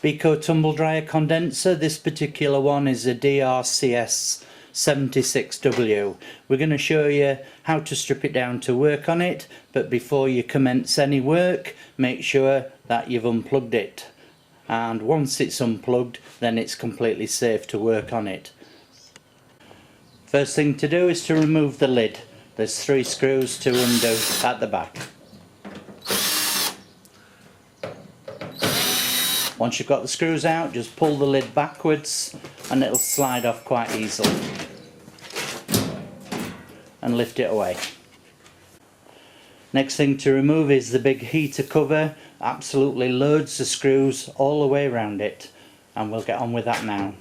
Beko Tumble Dryer condenser. This particular one is a DRCS76W. We're going to show you how to strip it down to work on it, but before you commence any work, make sure that you've unplugged it. And once it's unplugged, then it's completely safe to work on it. First thing to do is to remove the lid. There's 3 screws to undo at the back. Once you've got the screws out, just pull the lid backwards and it'll slide off quite easily. And lift it away. Next thing to remove is the big heater cover. Absolutely loads of screws all the way around it, and we'll get on with that now.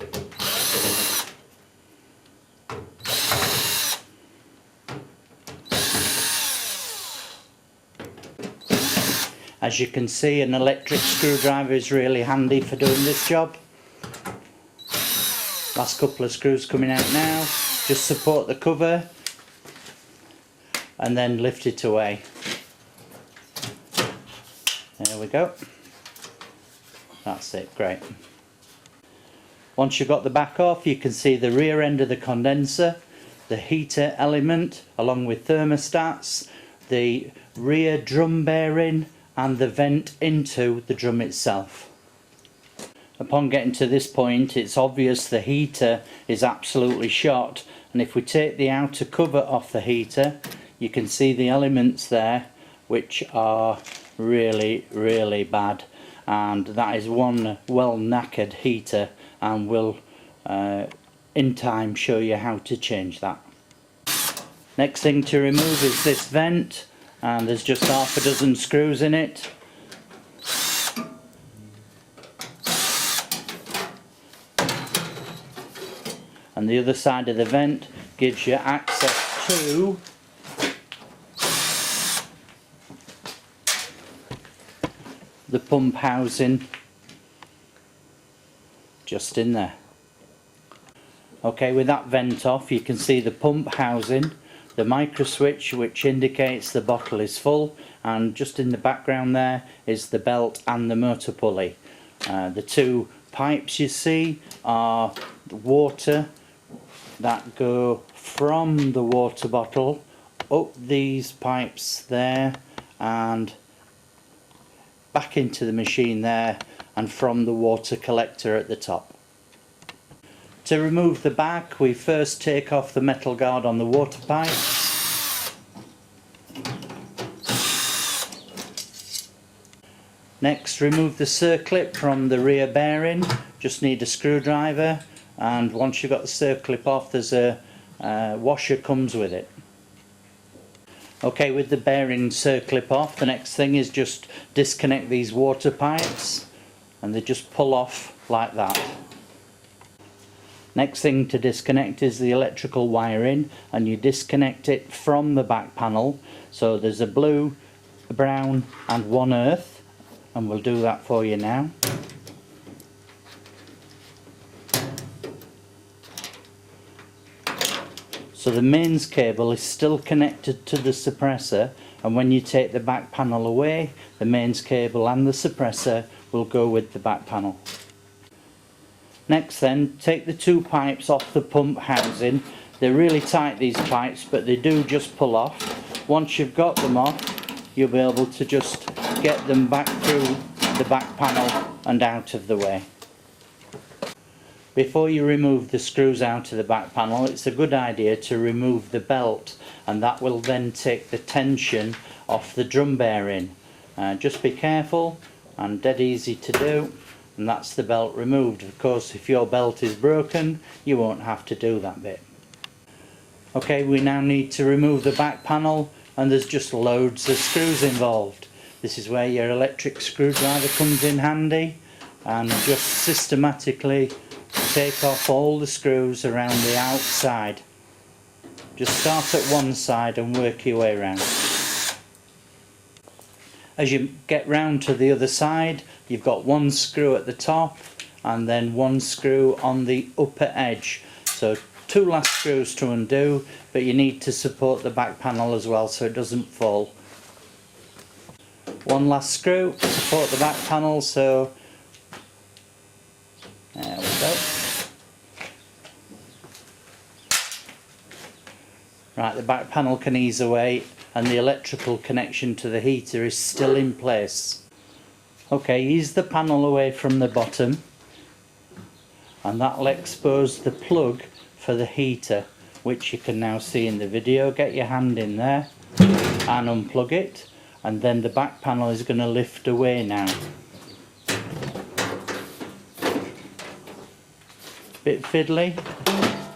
As you can see, an electric screwdriver is really handy for doing this job. Last couple of screws coming out now. Just support the cover and then lift it away. There we go. That's it, great. Once you've got the back off, you can see the rear end of the condenser, the heater element along with thermostats, the rear drum bearing and the vent into the drum itself. Upon getting to this point, it's obvious the heater is absolutely shot, and if we take the outer cover off the heater, you can see the elements there which are really bad, and that is one well knackered heater, and we'll in time show you how to change that. Next thing to remove is this vent, and there's just half a dozen screws in it. And the other side of the vent gives you access to the pump housing just in there. Okay, with that vent off, you can see the pump housing, the micro switch which indicates the bottle is full, and just in the background there is the belt and the motor pulley. The 2 pipes you see are water that go from the water bottle up these pipes there and back into the machine there, and from the water collector at the top. To remove the back, we first take off the metal guard on the water pipes. Next, remove the circlip from the rear bearing. Just need a screwdriver, and once you've got the circlip off, there's a washer comes with it. Okay, with the bearing circlip off, the next thing is just disconnect these water pipes, and they just pull off like that. Next thing to disconnect is the electrical wiring, and you disconnect it from the back panel. So there's a blue, a brown and 1 earth, and we'll do that for you now. So the mains cable is still connected to the suppressor, and when you take the back panel away, the mains cable and the suppressor will go with the back panel. Next then, take the 2 pipes off the pump housing. They're really tight, these pipes, but they do just pull off. Once you've got them off, you'll be able to just get them back through the back panel and out of the way. Before you remove the screws out of the back panel, it's a good idea to remove the belt, and that will then take the tension off the drum bearing. Just be careful, and dead easy to do, and that's the belt removed. Of course, if your belt is broken, you won't have to do that bit. Okay, we now need to remove the back panel, and there's just loads of screws involved. This is where your electric screwdriver comes in handy, and just systematically take off all the screws around the outside. Just start at one side and work your way around. As you get round to the other side, you've got 1 screw at the top and then 1 screw on the upper edge. So 2 last screws to undo, but you need to support the back panel as well so it doesn't fall. 1 last screw to support the back panel, so Right, the back panel can ease away and the electrical connection to the heater is still in place. Okay, ease the panel away from the bottom and that'll expose the plug for the heater, which you can now see in the video. Get your hand in there and unplug it, and then the back panel is going to lift away now. Bit fiddly,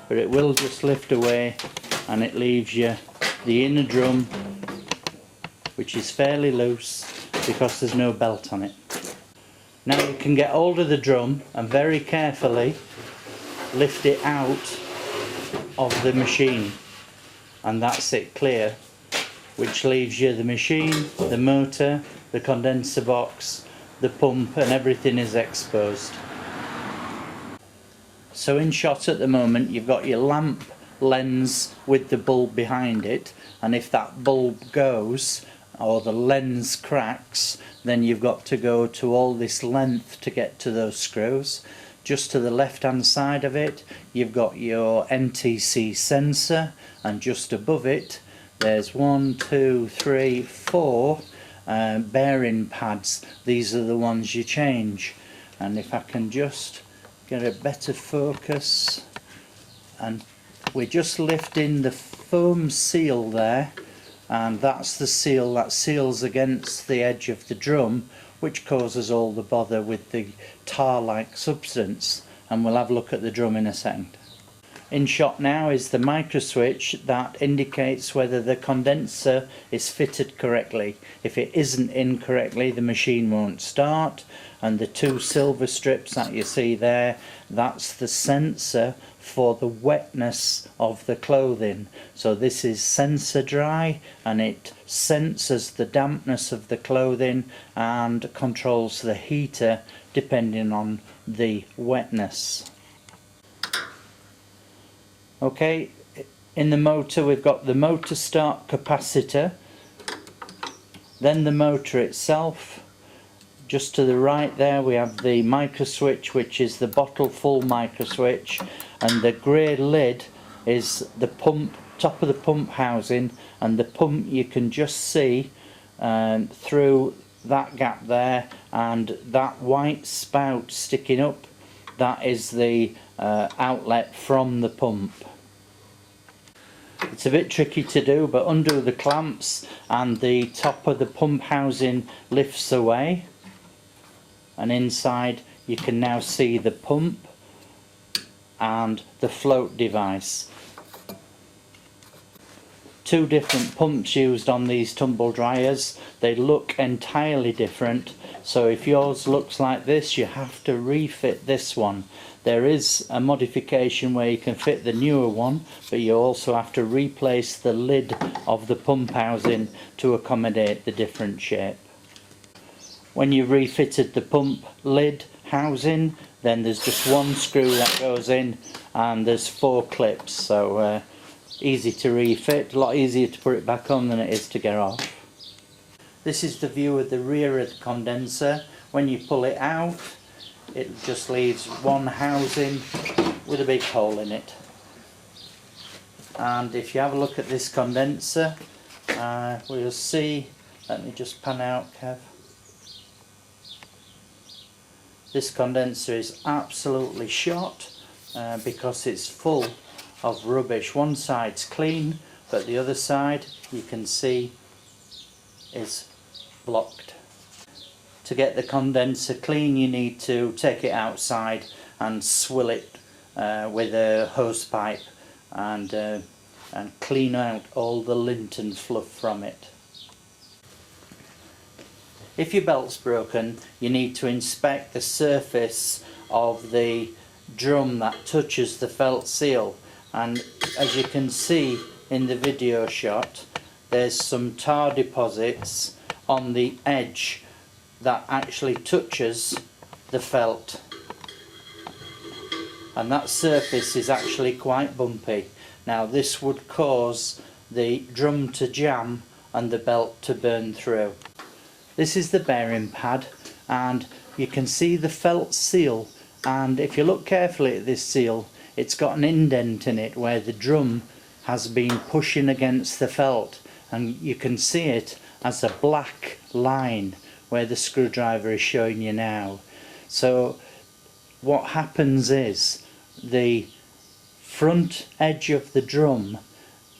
but it will just lift away and it leaves you the inner drum, which is fairly loose because there's no belt on it. Now you can get hold of the drum and very carefully lift it out of the machine, and that's it clear, which leaves you the machine, the motor, the condenser box, the pump, and everything is exposed. So in shot at the moment you've got your lamp lens with the bulb behind it, and if that bulb goes or the lens cracks, then you've got to go to all this length to get to those screws. Just to the left hand side of it you've got your NTC sensor, and just above it there's 1, 2, 3, 4 bearing pads. These are the ones you change, and if I can just get a better focus, and we're just lifting the foam seal there, and that's the seal that seals against the edge of the drum, which causes all the bother with the tar-like substance, and we'll have a look at the drum in a second. In shot now is the micro switch that indicates whether the condenser is fitted correctly. If it isn't in correctly, the machine won't start, and the 2 silver strips that you see there, that's the sensor for the wetness of the clothing. So this is sensor dry, and it senses the dampness of the clothing and controls the heater depending on the wetness. Okay, in the motor we've got the motor start capacitor, then the motor itself. Just to the right there we have the micro switch, which is the bottle full micro switch, and the grey lid is the pump, top of the pump housing, and the pump you can just see through that gap there, and that white spout sticking up, that is the outlet from the pump. It's a bit tricky to do, but undo the clamps and the top of the pump housing lifts away, and inside you can now see the pump and the float device. 2 different pumps used on these tumble dryers. They look entirely different, so if yours looks like this you have to refit this one. There is a modification where you can fit the newer one, but you also have to replace the lid of the pump housing to accommodate the different shape. When you've refitted the pump lid housing, then there's just 1 screw that goes in, and there's 4 clips, so easy to refit, a lot easier to put it back on than it is to get off. This is the view of the rear of the condenser. When you pull it out, it just leaves 1 housing with a big hole in it. And if you have a look at this condenser, we'll see, let me just pan out, Kev. This condenser is absolutely shot because it's full of rubbish. One side's clean, but the other side you can see is blocked. To get the condenser clean you need to take it outside and swill it with a hose pipe and clean out all the lint and fluff from it. If your belt's broken, you need to inspect the surface of the drum that touches the felt seal, and as you can see in the video shot, there's some tar deposits on the edge that actually touches the felt, and that surface is actually quite bumpy. Now this would cause the drum to jam and the belt to burn through. This is the bearing pad, and you can see the felt seal, and if you look carefully at this seal, it's got an indent in it where the drum has been pushing against the felt, and you can see it as a black line where the screwdriver is showing you now. So what happens is the front edge of the drum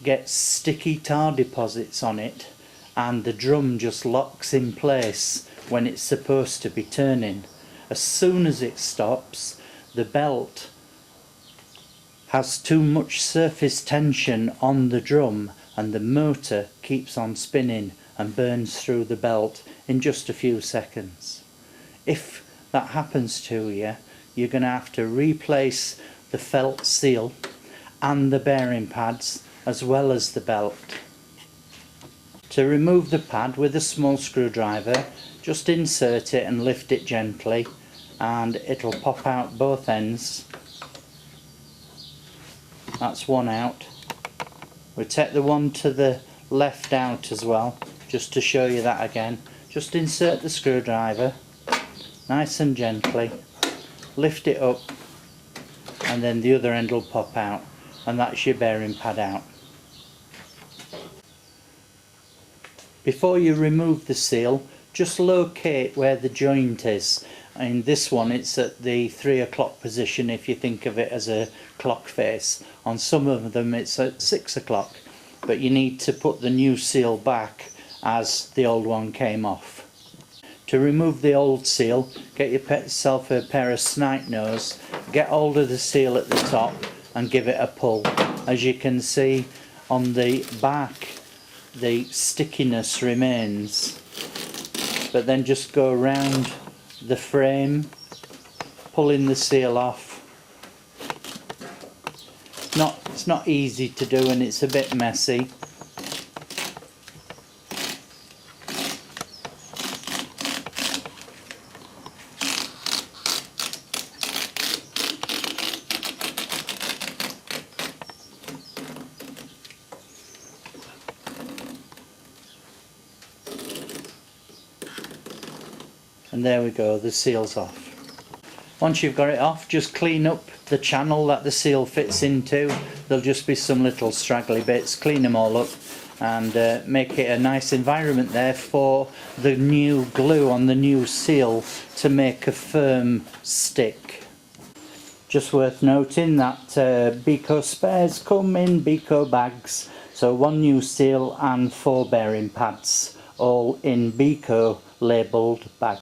gets sticky tar deposits on it, and the drum just locks in place when it's supposed to be turning. As soon as it stops, the belt has too much surface tension on the drum, and the motor keeps on spinning and burns through the belt in just a few seconds. If that happens to you, you're going to have to replace the felt seal and the bearing pads as well as the belt. To remove the pad with a small screwdriver, just insert it and lift it gently, and it'll pop out both ends. That's one out. We'll take the one to the left out as well, just to show you that again. Just insert the screwdriver nice and gently, lift it up, and then the other end will pop out, and that's your bearing pad out. Before you remove the seal, just locate where the joint is. In this one it's at the 3 o'clock position if you think of it as a clock face. On some of them it's at 6 o'clock, but you need to put the new seal back as the old one came off. To remove the old seal, get yourself a pair of snipe nose, get hold of the seal at the top and give it a pull. As you can see on the back, the stickiness remains, but then just go around the frame, pulling the seal off. It's not easy to do, and it's a bit messy. And there we go, the seal's off. Once you've got it off, just clean up the channel that the seal fits into. There'll just be some little straggly bits. Clean them all up and make it a nice environment there for the new glue on the new seal to make a firm stick. Just worth noting that Beko spares come in Beko bags, so 1 new seal and 4 bearing pads, all in Beko labelled bags.